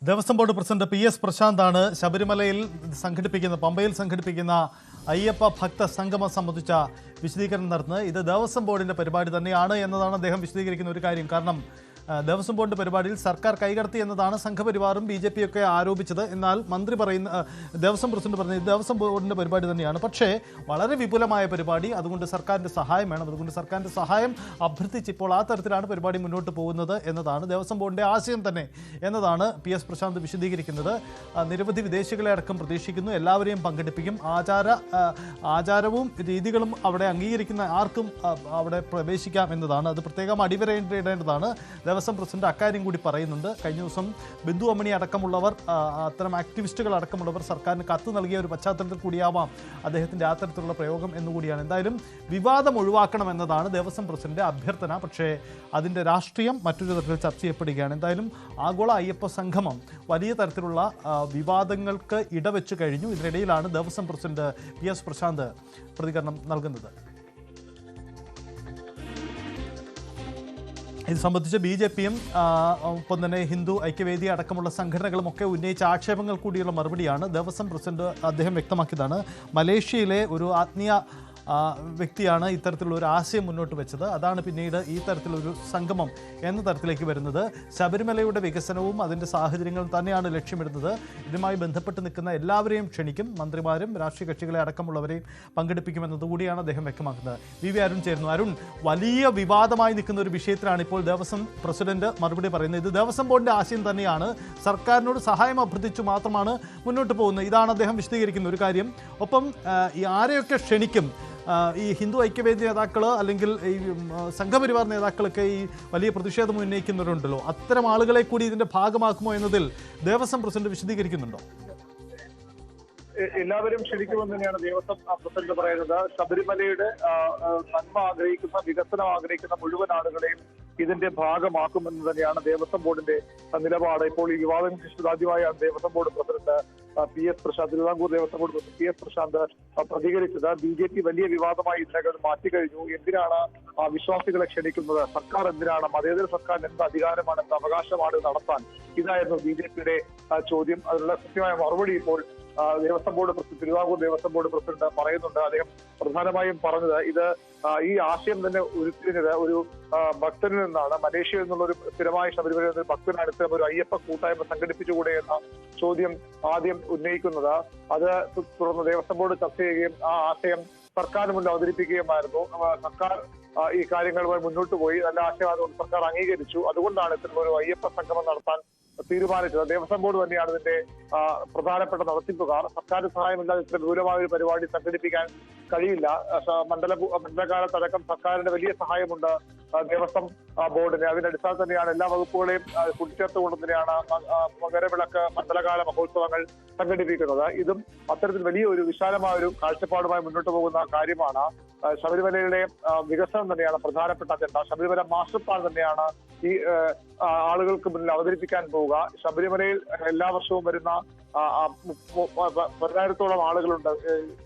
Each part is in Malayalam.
ദേവസ്വം ബോർഡ് പ്രസിഡന്റ് PS പ്രശാന്താണ് ശബരിമലയിൽ പമ്പയിൽ സംഘടിപ്പിക്കുന്ന അയ്യപ്പ ഭക്ത സംഗമം സംബന്ധിച്ച വിശദീകരണം നടത്തുന്നത്. ഇത് ദേവസ്വം ബോർഡിന്റെ പരിപാടി തന്നെയാണ് എന്നതാണ് അദ്ദേഹം വിശദീകരിക്കുന്ന ഒരു കാര്യം. കാരണം ദേവസ്വം ബോർഡിന്റെ പരിപാടിയിൽ സർക്കാർ കൈകടത്തി എന്നതാണ് സംഘപരിവാറും BJP ഒക്കെ ആരോപിച്ചത്. എന്നാൽ ദേവസ്വം പ്രസിഡന്റ് പറഞ്ഞത് ദേവസ്വം ബോർഡിന്റെ പരിപാടി തന്നെയാണ്. പക്ഷേ വളരെ വിപുലമായ പരിപാടി, അതുകൊണ്ട് സർക്കാരിന്റെ സഹായം വേണം. അതുകൊണ്ട് സർക്കാരിന്റെ സഹായം അഭ്യർത്ഥിച്ച് ഇപ്പോൾ ആ തരത്തിലാണ് പരിപാടി മുന്നോട്ട് പോകുന്നത് എന്നതാണ് ദേവസ്വം ബോർഡിന്റെ ആശയം തന്നെ എന്നതാണ് PS പ്രശാന്ത് വിശദീകരിക്കുന്നത്. നിരവധി വിദേശികളെ അടക്കം പ്രതീക്ഷിക്കുന്നു, എല്ലാവരെയും പങ്കെടുപ്പിക്കും. ആചാരവും രീതികളും അവിടെ അംഗീകരിക്കുന്ന ആർക്കും അവിടെ പ്രവേശിക്കാം എന്നതാണ്. അത് പ്രത്യേകം അടിവരയിടേണ്ടതാണ്. ദേവസ്വം പ്രസിഡന്റ് അക്കാര്യം കൂടി പറയുന്നുണ്ട്. കഴിഞ്ഞ ദിവസം ബിന്ദു അമ്മണി അടക്കമുള്ളവർ, അത്തരം ആക്ടിവിസ്റ്റുകൾ അടക്കമുള്ളവർ സർക്കാരിന് കത്ത് നൽകിയ ഒരു പശ്ചാത്തലത്തിൽ കൂടിയാവാം അദ്ദേഹത്തിന്റെ ആ തരത്തിലുള്ള പ്രയോഗം എന്നുകൂടിയാണ്. എന്തായാലും വിവാദം ഒഴിവാക്കണം എന്നതാണ് ദേവസ്വം പ്രസിഡന്റ് അഭ്യർത്ഥന. പക്ഷേ അതിന്റെ രാഷ്ട്രീയം മറ്റൊരു തരത്തിൽ ചർച്ച ചെയ്യപ്പെടുകയാണ്. എന്തായാലും ആഗോള അയ്യപ്പ സംഗമം വലിയ തരത്തിലുള്ള വിവാദങ്ങൾക്ക് ഇടവെച്ചു കഴിഞ്ഞു. ഇതിനിടയിലാണ് ദേവസ്വം പ്രസിഡന്റ് PS പ്രശാന്ത് പ്രതികരണം നൽകുന്നത്. ഇത് സംബന്ധിച്ച് BJPയും ഒപ്പം തന്നെ ഹിന്ദു ഐക്യവേദി അടക്കമുള്ള സംഘടനകളും ഒക്കെ ഉന്നയിച്ച ആക്ഷേപങ്ങൾ കൂടിയുള്ള മറുപടിയാണ് ദേവസ്വം പ്രസിഡന്റ് അദ്ദേഹം വ്യക്തമാക്കിയതാണ്. മലേഷ്യയിലെ ഒരു ആത്മീയ വ്യക്തിയാണ് ഇത്തരത്തിലുള്ള ഒരു ആശയം മുന്നോട്ട് വെച്ചത്. അതാണ് പിന്നീട് ഈ തരത്തിലൊരു സംഗമം എന്ന തരത്തിലേക്ക് വരുന്നത്. ശബരിമലയുടെ വികസനവും അതിൻ്റെ സാഹചര്യങ്ങളും തന്നെയാണ് ലക്ഷ്യമിടുന്നത്. ഇതുമായി ബന്ധപ്പെട്ട് നിൽക്കുന്ന എല്ലാവരെയും ക്ഷണിക്കും, മന്ത്രിമാരും രാഷ്ട്രീയ കക്ഷികളെ അടക്കമുള്ളവരെയും പങ്കെടുപ്പിക്കുമെന്നതുകൂടിയാണ് അദ്ദേഹം വ്യക്തമാക്കുന്നത്. VV അരുൺ ചേരുന്നു. അരുൺ, വലിയ വിവാദമായി നിൽക്കുന്ന ഒരു വിഷയത്തിലാണ് ഇപ്പോൾ ദേവസ്വം പ്രസിഡന്റ് മറുപടി പറയുന്നത്. ഇത് ദേവസ്വം ബോർഡിന്റെ ആശയം തന്നെയാണ്, സർക്കാരിനോട് സഹായം അഭ്യർത്ഥിച്ചു മാത്രമാണ് മുന്നോട്ട് പോകുന്നത്. ഇതാണ് അദ്ദേഹം വിശദീകരിക്കുന്ന ഒരു കാര്യം. ഒപ്പം ഈ ആരെയൊക്കെ ക്ഷണിക്കും, ഈ ഹിന്ദു ഐക്യവേദി നേതാക്കൾ അല്ലെങ്കിൽ ഈ സംഘപരിവാർ നേതാക്കളൊക്കെ ഈ വലിയ പ്രതിഷേധം ഉന്നയിക്കുന്നവരുണ്ടല്ലോ, അത്തരം ആളുകളെ കൂടി ഇതിന്റെ ഭാഗമാക്കുമോ എന്നതിൽ ദേവസ്വം പ്രസിഡന്റ് വിശദീകരിക്കുന്നുണ്ടോ? എല്ലാവരും ക്ഷണിക്കുമെന്ന് തന്നെയാണ് ദേവസ്വം പ്രസിഡന്റ് പറയുന്നത്. ശബരിമലയുടെ നന്മ ആഗ്രഹിക്കുന്ന, വികസനം ആഗ്രഹിക്കുന്ന മുഴുവൻ ആളുകളെയും ഇതിന്റെ ഭാഗമാക്കുമെന്ന് തന്നെയാണ് ദേവസ്വം ബോർഡിന്റെ നിലപാട്. ഇപ്പോൾ ഈ വിവാദം ആദ്യമായാണ് Devaswom board president PS Prasanth, Thiruvithamkoor Devaswom board PS Prasanth പ്രതികരിച്ചത്. BJP വലിയ വിവാദമായി ഇതിനകം മാറ്റിക്കഴിഞ്ഞു. എന്തിനാണ് വിശ്വാസികളെ ക്ഷണിക്കുന്നത്? സർക്കാർ എന്തിനാണ്, മതേതര സർക്കാരിന് എന്ത് അധികാരമാണ്, എന്ത് അവകാശമാണ് നടത്താൻ? ഇതായിരുന്നു BJPയുടെ ചോദ്യം. അതിനുള്ള കൃത്യമായ മറുപടി ഇപ്പോൾ Devaswom board president, Thiruvithamkoor Devaswom board president പറയുന്നുണ്ട്. അദ്ദേഹം പ്രധാനമായും പറഞ്ഞത് ഇത് ഈ ആശയം തന്നെ ഉരുത്തിരിഞ്ഞത് ഒരു ഭക്തനിൽ നിന്നാണ്. മലേഷ്യയിൽ നിന്നുള്ള ഒരു സ്ഥിരമായ ശബരിമല ഭക്തനാണ് ഇത്തരം ഒരു അയ്യപ്പ കൂട്ടായ്മ സംഘടിപ്പിച്ചുകൂടെ എന്ന ചോദ്യം ആദ്യം ഉന്നയിക്കുന്നത്. അത് തുടർന്ന് ദേവസ്വം ബോർഡ് ചർച്ച ചെയ്യുകയും ആ ആശയം സർക്കാരിന് മുന്നിൽ അവതരിപ്പിക്കുകയുമായിരുന്നു. സർക്കാർ ഈ കാര്യങ്ങളുമായി മുന്നോട്ട് പോയി. നല്ല ആശയം അതുകൊണ്ട് സർക്കാർ അംഗീകരിച്ചു. അതുകൊണ്ടാണ് ഇത്തരം ഒരു അയ്യപ്പ സംഗമം നടത്താൻ തീരുമാനിച്ചത്. ദേവസ്വം ബോർഡ് തന്നെയാണ് ഇതിന്റെ പ്രധാനപ്പെട്ട നടത്തിപ്പുകാർ. സർക്കാർ സഹായമില്ലാതെ ഇത്ര വിപുലമായ ഒരു പരിപാടി സംഘടിപ്പിക്കാൻ കഴിയില്ല. മണ്ഡലകാലത്തടക്കം സർക്കാരിന്റെ വലിയ സഹായമുണ്ട് ദേവസ്വം ബോർഡിന്. അതിന്റെ അടിസ്ഥാനത്തിൽ തന്നെയാണ് എല്ലാ വകുപ്പുകളെയും കൂട്ടിച്ചേർത്തുകൊണ്ട് തന്നെയാണ് മകരവിളക്ക് മണ്ഡലകാല മഹോത്സവങ്ങൾ സംഘടിപ്പിക്കുന്നത്. ഇതും അത്തരത്തിൽ വലിയ ഒരു വിശാലമായ ഒരു കാഴ്ചപ്പാടുമായി മുന്നോട്ട് പോകുന്ന കാര്യമാണ്. ശബരിമലയുടെ വികസനം തന്നെയാണ് പ്രധാനപ്പെട്ട അജണ്ട. ശബരിമല മാസ്റ്റർ പ്ലാൻ തന്നെയാണ് ഈ ആളുകൾക്ക് മുന്നിൽ അവതരിപ്പിക്കാൻ പോവുക. ശബരിമലയിൽ എല്ലാ വർഷവും വരുന്ന 10,000-ഓളം ആളുകളുണ്ട്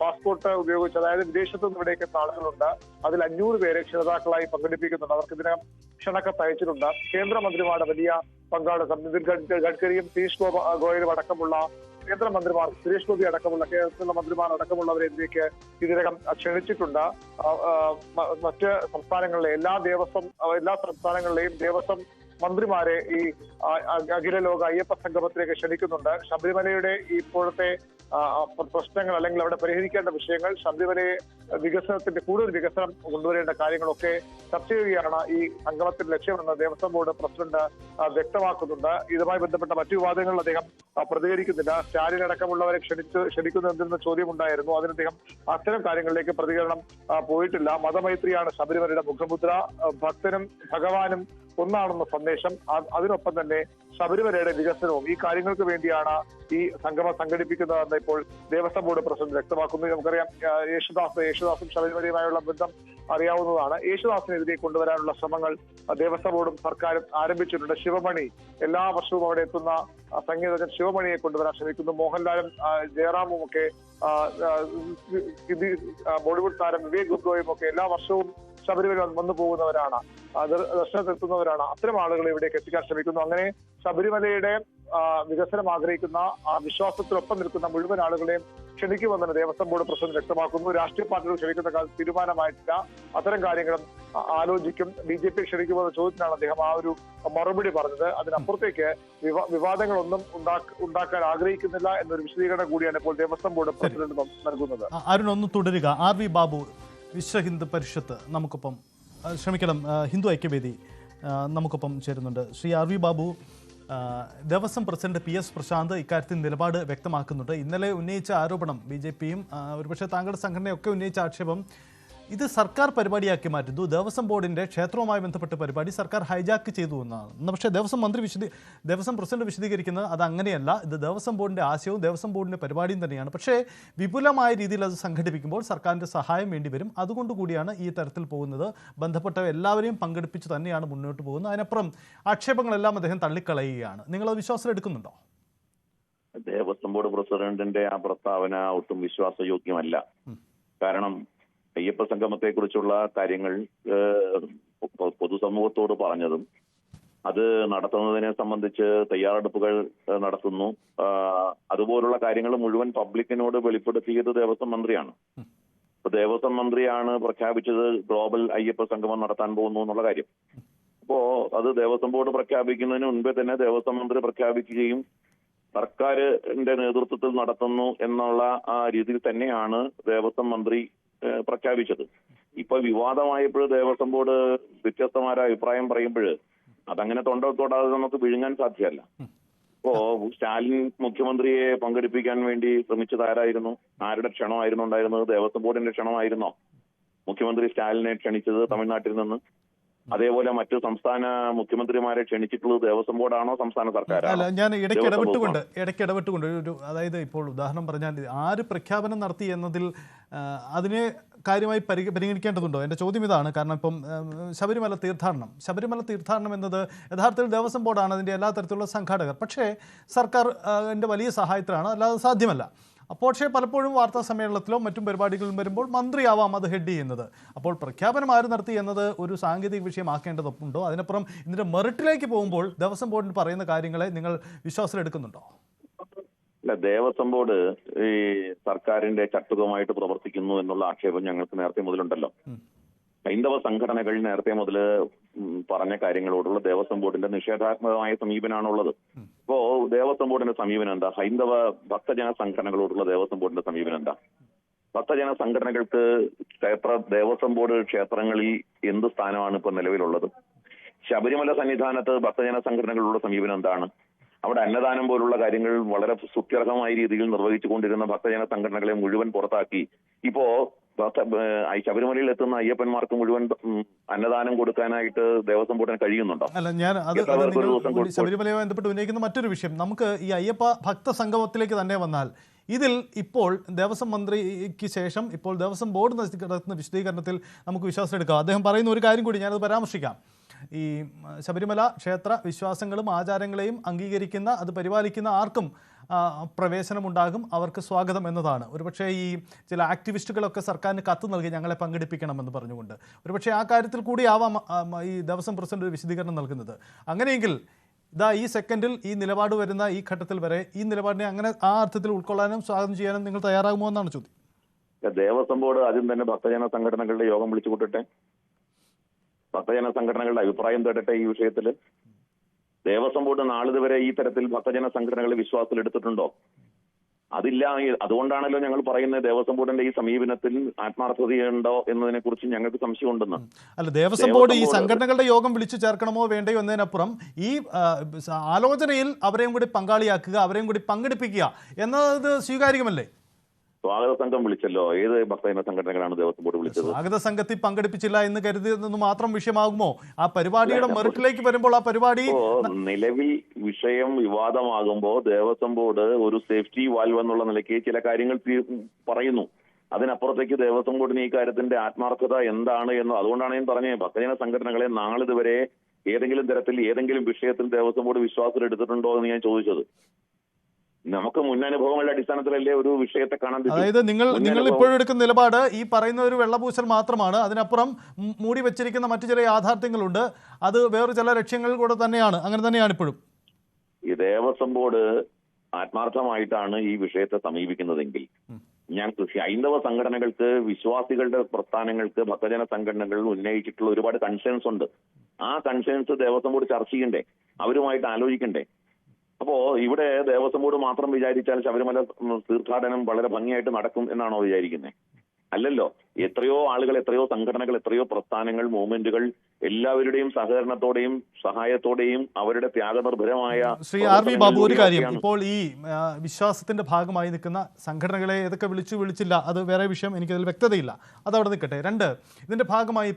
പാസ്പോർട്ട് ഉപയോഗിച്ച്, അതായത് വിദേശത്തു നിന്ന് ഇവിടേക്ക് എത്തുന്ന ആളുകളുണ്ട്. അതിൽ 500 പേരെ ക്ഷണിതാക്കളായി പങ്കെടുപ്പിക്കുന്നുണ്ട്. അവർക്ക് ഇതിനകം ക്ഷണക്കത്ത് അയച്ചിട്ടുണ്ട്. കേന്ദ്രമന്ത്രിമാരുടെ വലിയ പങ്കാളിത്തം, നിതിൻ ഗഡ്കരിയും പീയൂഷ് ഗോയലും അടക്കമുള്ള കേന്ദ്രമന്ത്രിമാർ, സുരേഷ് ഗോപി അടക്കമുള്ള കേന്ദ്ര മന്ത്രിമാർ അടക്കമുള്ളവരെ ഇതിലേക്ക് ഇതിനകം ക്ഷണിച്ചിട്ടുണ്ട്. മറ്റ് സംസ്ഥാനങ്ങളിലെ എല്ലാ സംസ്ഥാനങ്ങളിലെയും ദേവസ്വം മന്ത്രിമാരെ ഈ അഖില ലോക അയ്യപ്പ സംഗമത്തിലേക്ക് ക്ഷണിക്കുന്നുണ്ട്. ശബരിമലയുടെ ഇപ്പോഴത്തെ പ്രശ്നങ്ങൾ അല്ലെങ്കിൽ അവിടെ പരിഹരിക്കേണ്ട വിഷയങ്ങൾ, ശബരിമലയെ കൂടുതൽ വികസനം കൊണ്ടുവരേണ്ട കാര്യങ്ങളൊക്കെ ചർച്ച ചെയ്യുകയാണ് ഈ സംഗമത്തിന്റെ ലക്ഷ്യമെന്ന് ദേവസ്വം ബോർഡ് പ്രസിഡന്റ് വ്യക്തമാക്കുന്നുണ്ട്. ഇതുമായി ബന്ധപ്പെട്ട മറ്റു വിവാദങ്ങളിൽ അദ്ദേഹം പ്രതികരിക്കുന്നില്ല. സ്റ്റാലിൻ അടക്കമുള്ളവരെ ക്ഷണിക്കുന്നു എന്തെന്ന ചോദ്യമുണ്ടായിരുന്നു. അതിന് അദ്ദേഹം അത്തരം കാര്യങ്ങളിലേക്ക് പ്രതികരണം പോയിട്ടില്ല. മതമൈത്രിയാണ് ശബരിമലയുടെ മുഖമുദ്ര. ഭക്തനും ഭഗവാനും ഒന്നാണെന്ന സന്ദേശം. അതിനൊപ്പം തന്നെ ശബരിമലയുടെ വികസനവും ഈ കാര്യങ്ങൾക്ക് വേണ്ടിയാണ് ഈ സംഗമം സംഘടിപ്പിക്കുന്നതെന്ന് ഇപ്പോൾ ദേവസ്വം ബോർഡ് പ്രസിഡന്റ് വ്യക്തമാക്കുന്നു. നമുക്കറിയാം യേശുദാസും ശബരിമലയുമായുള്ള ബന്ധം അറിയാവുന്നതാണ്. യേശുദാസിനെതിരെ കൊണ്ടുവരാനുള്ള ശ്രമങ്ങൾ ദേവസ്വം ബോർഡും സർക്കാരും ആരംഭിച്ചിട്ടുണ്ട്. ശിവമണി, എല്ലാ വർഷവും അവിടെ എത്തുന്ന സംഗീതജ്ഞൻ ശിവമണിയെ കൊണ്ടുവരാൻ ശ്രമിക്കുന്നു. മോഹൻലാലും ജയറാമും ഒക്കെ ബോളിവുഡ് താരം വിവേക് ഗുപ്തയും ഒക്കെ എല്ലാ വർഷവും ശബരിമല വന്നു പോകുന്നവരാണ്, ദർശനത്തെത്തുന്നവരാണ്. അത്തരം ആളുകളെ ഇവിടേക്ക് എത്തിക്കാൻ ശ്രമിക്കുന്നു. അങ്ങനെ ശബരിമലയുടെ വികസനം ആഗ്രഹിക്കുന്ന വിശ്വാസത്തിനൊപ്പം നിൽക്കുന്ന മുഴുവൻ ആളുകളെയും ക്ഷണിക്കുമെന്നാണ് ദേവസ്വം ബോർഡ് പ്രസിഡന്റ് വ്യക്തമാക്കുന്നു. രാഷ്ട്രീയ പാർട്ടികൾ ക്ഷണിക്കുന്ന കാലത്ത് തീരുമാനമായിട്ടില്ല. അത്തരം കാര്യങ്ങളും ആലോചിക്കും. BJP ക്ഷണിക്കുമെന്ന ചോദ്യത്തിനാണ് അദ്ദേഹം ആ ഒരു മറുപടി പറഞ്ഞത്. അതിനപ്പുറത്തേക്ക് വിവാദങ്ങളൊന്നും ഉണ്ടാക്കാൻ ആഗ്രഹിക്കുന്നില്ല എന്നൊരു വിശദീകരണം കൂടിയാണ് ഇപ്പോൾ ദേവസ്വം ബോർഡ് പ്രസിഡന്റ് നൽകുന്നത്. അരുൺ, ഒന്ന് തുടരുക. RV ബാബു, വിശ്വ ഹിന്ദു പരിഷത്ത് നമുക്കൊപ്പം, ക്ഷമിക്കണം, ഹിന്ദു ഐക്യവേദി നമുക്കൊപ്പം ചേരുന്നുണ്ട്. Sri RV Babu, Devaswom president PS Prasanth ഇക്കാര്യത്തിൽ നിലപാട് വ്യക്തമാക്കുന്നുണ്ട്. ഇന്നലെ ഉന്നയിച്ച ആരോപണം BJPയും ഒരുപക്ഷെ താങ്കളുടെ സംഘടനയൊക്കെ ഉന്നയിച്ച ആക്ഷേപം ഇത് സർക്കാർ പരിപാടിയാക്കി മാറ്റുന്നു, ദേവസ്വം ബോർഡിന്റെ ക്ഷേത്രവുമായി ബന്ധപ്പെട്ട പരിപാടി സർക്കാർ ഹൈജാക്ക് ചെയ്തു എന്നാണ്. പക്ഷേ ദേവസ്വം പ്രസിഡന്റ് വിശദീകരിക്കുന്നത് അത് അങ്ങനെയല്ല, ഇത് ദേവസ്വം ബോർഡിന്റെ ആശയവും ദേവസ്വം ബോർഡിന്റെ പരിപാടിയും തന്നെയാണ്. പക്ഷേ വിപുലമായ രീതിയിൽ അത് സംഘടിപ്പിക്കുമ്പോൾ സർക്കാരിന്റെ സഹായം വേണ്ടിവരും. അതുകൊണ്ടുകൂടിയാണ് ഈ തരത്തിൽ പോകുന്നത്. ബന്ധപ്പെട്ട എല്ലാവരെയും പങ്കെടുപ്പിച്ച് തന്നെയാണ് മുന്നോട്ട് പോകുന്നത്. അതിനപ്പുറം ആക്ഷേപങ്ങളെല്ലാം അദ്ദേഹം തള്ളിക്കളയുകയാണ്. നിങ്ങളത് വിശ്വാസത്തിലെടുക്കുന്നുണ്ടോ? ദേവസ്വം ബോർഡ് പ്രസിഡന്റിന്റെ ആ പ്രസ്താവന ഒട്ടും വിശ്വാസയോഗ്യമല്ല. കാരണം അയ്യപ്പ സംഗമത്തെ കുറിച്ചുള്ള കാര്യങ്ങൾ പൊതുസമൂഹത്തോട് പറഞ്ഞതും അത് നടത്തുന്നതിനെ സംബന്ധിച്ച് തയ്യാറെടുപ്പുകൾ നടത്തുന്നു, അതുപോലുള്ള കാര്യങ്ങൾ മുഴുവൻ പബ്ലിക്കിനോട് വെളിപ്പെടുത്തിയത് ദേവസ്വം മന്ത്രിയാണ്. ദേവസ്വം മന്ത്രിയാണ് പ്രഖ്യാപിച്ചത് ഗ്ലോബൽ അയ്യപ്പ സംഗമം നടത്താൻ പോകുന്നു എന്നുള്ള കാര്യം. അപ്പോ അത് ദേവസ്വം ബോർഡ് പ്രഖ്യാപിക്കുന്നതിന് മുൻപേ തന്നെ ദേവസ്വം മന്ത്രി പ്രഖ്യാപിക്കുകയും സർക്കാരിന്റെ നേതൃത്വത്തിൽ നടത്തുന്നു എന്നുള്ള ആ രീതിയിൽ തന്നെയാണ് ദേവസ്വം മന്ത്രി പ്രഖ്യാപിച്ചത്. ഇപ്പൊ വിവാദമായപ്പോൾ ദേവസ്വം ബോർഡ് വ്യത്യസ്തമായ അഭിപ്രായം പറയുമ്പോൾ അതങ്ങനെ തൊടാതെ നമുക്ക് വിഴുങ്ങാൻ സാധ്യമല്ല. ഇപ്പോ സ്റ്റാലിൻ മുഖ്യമന്ത്രിയെ പങ്കെടുപ്പിക്കാൻ വേണ്ടി ശ്രമിച്ചത് ആരായിരുന്നു? ആരുടെ ക്ഷണമായിരുന്നു ഉണ്ടായിരുന്നത്? ദേവസ്വം ബോർഡിന്റെ ക്ഷണമായിരുന്നോ മുഖ്യമന്ത്രി സ്റ്റാലിനെ ക്ഷണിച്ചത് തമിഴ്നാട്ടിൽ നിന്ന്? അതേപോലെ മറ്റു സംസ്ഥാന മുഖ്യമന്ത്രിമാരെ ക്ഷണിച്ചിട്ടുള്ളത് ദേവസ്വം ബോർഡാണോ സംസ്ഥാന സർക്കാരാണോ? അല്ല, ഞാൻ ഇടയ്ക്ക് ഇടപെട്ടുകൊണ്ട് അതായത് ഇപ്പോൾ ഉദാഹരണം പറഞ്ഞാൽ ആര് പ്രഖ്യാപനം നടത്തി എന്നതിൽ അതിനെ കാര്യമായി പരിഗണിക്കേണ്ടതുണ്ടോ? എൻ്റെ ചോദ്യം ഇതാണ്. കാരണം ഇപ്പം ശബരിമല തീർത്ഥാടനം എന്നത് യഥാർത്ഥത്തിൽ ദേവസ്വം ബോർഡാണ് അതിൻ്റെ എല്ലാ തരത്തിലുള്ള സംഘാടകർ. പക്ഷേ സർക്കാർ വലിയ സഹായത്തിലാണ്, അല്ലാതെ സാധ്യമല്ല. പക്ഷേ പലപ്പോഴും വാർത്താ സമ്മേളനത്തിലോ മറ്റും പരിപാടികളിലും വരുമ്പോൾ മന്ത്രിയാവാം അത് ഹെഡ് ചെയ്യുന്നത്. അപ്പോൾ പ്രഖ്യാപനം ആര് നടത്തി എന്നത് ഒരു സാങ്കേതിക വിഷയമാക്കേണ്ടതുണ്ടോ? അതിനപ്പുറം ഇതിൻ്റെ മെറിറ്റിലേക്ക് പോകുമ്പോൾ ദേവസ്വം ബോർഡിന് പറയുന്ന കാര്യങ്ങളെ നിങ്ങൾ വിശ്വാസത്തിലെടുക്കുന്നുണ്ടോ? അല്ല, ദേവസ്വം ബോർഡ് ഈ സർക്കാരിന്റെ ചട്ടുകമായിട്ട് പ്രവർത്തിക്കുന്നു എന്നുള്ള ആക്ഷേപം ഞങ്ങൾക്ക് നേരത്തെ മുതലുണ്ടല്ലോ. ഹൈന്ദവ സംഘടനകൾ നേരത്തെ മുതൽ പറഞ്ഞ കാര്യങ്ങളോടുള്ള ദേവസ്വം ബോർഡിന്റെ നിഷേധാത്മകമായ സമീപനമാണുള്ളത്. ഇപ്പോ ദേവസ്വം ബോർഡിന്റെ സമീപനം എന്താ? ഹൈന്ദവ ഭക്തജന സംഘടനകളോടുള്ള ദേവസ്വം ബോർഡിന്റെ സമീപനം എന്താ? ഭക്തജന സംഘടനകൾക്ക് ദേവസ്വം ബോർഡ് ക്ഷേത്രങ്ങളിൽ എന്ത് സ്ഥാനമാണ് ഇപ്പൊ നിലവിലുള്ളത്? ശബരിമല സന്നിധാനത്ത് ഭക്തജന സംഘടനകളുടെ സമീപനം എന്താണ്? അവിടെ അന്നദാനം പോലുള്ള കാര്യങ്ങൾ വളരെ സുത്യർഹമായ രീതിയിൽ നിർവഹിച്ചുകൊണ്ടിരുന്ന ഭക്തജന സംഘടനകളെ മുഴുവൻ പുറത്താക്കി ഇപ്പോ ശബരിമലയിൽ എത്തുന്ന അയ്യപ്പന്മാർക്ക് മുഴുവൻ അന്നദാനം കൊടുക്കാനായിട്ട് ദേവസ്വം ബോർഡിന് കഴിയുന്നുണ്ടോ? അല്ല, ഞാൻ അത് ശബരിമലയുമായി ബന്ധപ്പെട്ട് ഉന്നയിക്കുന്ന മറ്റൊരു വിഷയം, നമുക്ക് ഈ അയ്യപ്പ ഭക്ത സംഗമത്തിലേക്ക് തന്നെ വന്നാൽ ഇതിൽ ഇപ്പോൾ ദേവസ്വം മന്ത്രിക്ക് ശേഷം ഇപ്പോൾ ദേവസ്വം ബോർഡ് നടത്തുന്ന വിശദീകരണത്തിൽ നമുക്ക് വിശ്വാസം എടുക്കാം. അദ്ദേഹം പറയുന്ന ഒരു കാര്യം കൂടി ഞാനത് പരാമർശിക്കാം. ഈ ശബരിമല ക്ഷേത്ര വിശ്വാസങ്ങളും ആചാരങ്ങളെയും അംഗീകരിക്കുന്ന, അത് പരിപാലിക്കുന്ന ആർക്കും പ്രവേശനമുണ്ടാകും, അവർക്ക് സ്വാഗതം എന്നതാണ്. ഒരുപക്ഷെ ഈ ചില ആക്ടിവിസ്റ്റുകളൊക്കെ സർക്കാരിന് കത്ത് നൽകി ഞങ്ങളെ പങ്കെടുപ്പിക്കണമെന്ന് പറഞ്ഞുകൊണ്ട് ഒരുപക്ഷെ ആ കാര്യത്തിൽ കൂടി ആവാം ഈ ദേവസ്വം പ്രസിഡന്റ് ഒരു വിശദീകരണം നൽകുന്നത്. അങ്ങനെയെങ്കിൽ ഈ സെക്കൻഡിൽ ഈ നിലപാട് വരുന്ന ഈ ഘട്ടത്തിൽ വരെ ഈ നിലപാടിനെ അങ്ങനെ ആ അർത്ഥത്തിൽ ഉൾക്കൊള്ളാനും സ്വാഗതം ചെയ്യാനും നിങ്ങൾ തയ്യാറാകുമോ എന്നാണ് ചോദ്യം. ദേവസ്വം ബോർഡ് ആദ്യം തന്നെ ഭക്തജന സംഘടനകളുടെ യോഗം വിളിച്ചു കൂട്ടട്ടെ, ഭക്തജന സംഘടനകളുടെ അഭിപ്രായം തേടട്ടെ ഈ വിഷയത്തിൽ. ദേവസ്വം ബോർഡ് നാളിതുവരെ ഈ തരത്തിൽ ഭക്തജന സംഘടനകളെ വിശ്വാസത്തിലെടുത്തിട്ടുണ്ടോ? അതില്ല. അതുകൊണ്ടാണല്ലോ ഞങ്ങൾ പറയുന്നത് ദേവസ്വം ബോർഡിന്റെ ഈ സമീപനത്തിൽ ആത്മാർത്ഥതയുണ്ടോ എന്നതിനെ കുറിച്ച് ഞങ്ങൾക്ക് സംശയമുണ്ടെന്ന്. അല്ല, ദേവസ്വം ബോർഡ് ഈ സംഘടനകളുടെ യോഗം വിളിച്ചു ചേർക്കണമോ വേണ്ടയോ എന്നതിനപ്പുറം ഈ ആലോചനയിൽ അവരെയും കൂടി പങ്കാളിയാക്കുക, അവരെയും കൂടി പങ്കെടുപ്പിക്കുക എന്നത് സ്വീകാര്യമല്ലേ? സ്വാഗത സംഘം വിളിച്ചല്ലോ. ഏത് ഭക്തജന സംഘടനകളാണ് ദേവസ്വം ബോർഡ് വിളിച്ചത്? സ്വാഗത സംഘത്തിൽ പങ്കെടുപ്പിച്ചില്ല എന്ന് കരുതിയതെന്ന് മാത്രം വിഷയമാകുമോ? ആ പരിപാടിയുടെ മെറിറ്റിലേക്ക് വരുമ്പോൾ ആ പരിപാടി നിലവിൽ വിഷയം വിവാദമാകുമ്പോൾ ദേവസ്വം ബോർഡ് ഒരു സേഫ്റ്റി വാൽവ് എന്നുള്ള നിലയ്ക്ക് ചില കാര്യങ്ങൾ പറയുന്നു. അതിനപ്പുറത്തേക്ക് ദേവസ്വം ബോർഡിന് ഈ കാര്യത്തിന്റെ ആത്മാർത്ഥത എന്താണ് എന്ന്, അതുകൊണ്ടാണ് ഞാൻ പറഞ്ഞത് ഭക്തജന സംഘടനകളെ നാളിതുവരെ ഏതെങ്കിലും തരത്തിൽ ഏതെങ്കിലും വിഷയത്തിൽ ദേവസ്വം ബോർഡ് വിശ്വാസത്തിൽ എടുത്തിട്ടുണ്ടോ എന്ന് ഞാൻ ചോദിച്ചത്. നമുക്ക് മുന്നനുഭവങ്ങളുടെ അടിസ്ഥാനത്തിലല്ലേ ഒരു വിഷയത്തെ കാണാൻ. അതായത് നിങ്ങൾ ഇപ്പോഴും എടുക്കുന്ന നിലപാട് ഈ പറയുന്ന ഒരു വെള്ളപൂശൽ മാത്രമാണ്, അതിനപ്പുറം മൂടി വെച്ചിരിക്കുന്ന മറ്റു ചില യാഥാർത്ഥ്യങ്ങളുണ്ട്, അത് വേറെ ചില ലക്ഷ്യങ്ങൾ കൂടെ തന്നെയാണ്, അങ്ങനെ തന്നെയാണ് ഇപ്പോഴും. ഈ ദേവസ്വം ബോർഡ് ആത്മാർത്ഥമായിട്ടാണ് ഈ വിഷയത്തെ സമീപിക്കുന്നതെങ്കിൽ ഞാൻ ഹൈന്ദവ സംഘടനകൾക്ക്, വിശ്വാസികളുടെ പ്രസ്ഥാനങ്ങൾക്ക്, ഭക്തജന സംഘടനകൾ ഉന്നയിച്ചിട്ടുള്ള ഒരുപാട് കൺസേൺസ് ഉണ്ട്. ആ കൺസേൺസ് ദേവസ്വം ബോർഡ് ചർച്ച ചെയ്യണ്ടേ, അവരുമായിട്ട് ആലോചിക്കണ്ടേ? അപ്പോ ഇവിടെ ദേവസ്വം ബോർഡ് മാത്രം വിചാരിച്ചാൽ ശബരിമല തീർത്ഥാടനം വളരെ ഭംഗിയായിട്ട് നടക്കും എന്നാണോ വിചാരിക്കുന്നത്? അല്ലല്ലോ. എത്രയോ ആളുകൾ, എത്രയോ സംഘടനകൾ, എത്രയോ പ്രസ്ഥാനങ്ങൾ, മൂവ്മെന്റുകൾ എല്ലാവരുടെയും സഹകരണത്തോടെയും സഹായത്തോടെയും അവരുടെ ത്യാഗനിർഭരമായ ശ്രീ ആർ വി ബാബു, ഒരു കാര്യം, ഇപ്പോൾ ഈ വിശ്വാസത്തിന്റെ ഭാഗമായി നിൽക്കുന്ന സംഘടനകളെ ഏതൊക്കെ വിളിച്ചില്ല അത് വേറെ വിഷയം, എനിക്കതിൽ വ്യക്തതയില്ല, അതവിടെ നിൽക്കട്ടെ. രണ്ട്, ഇതിന്റെ ഭാഗമായി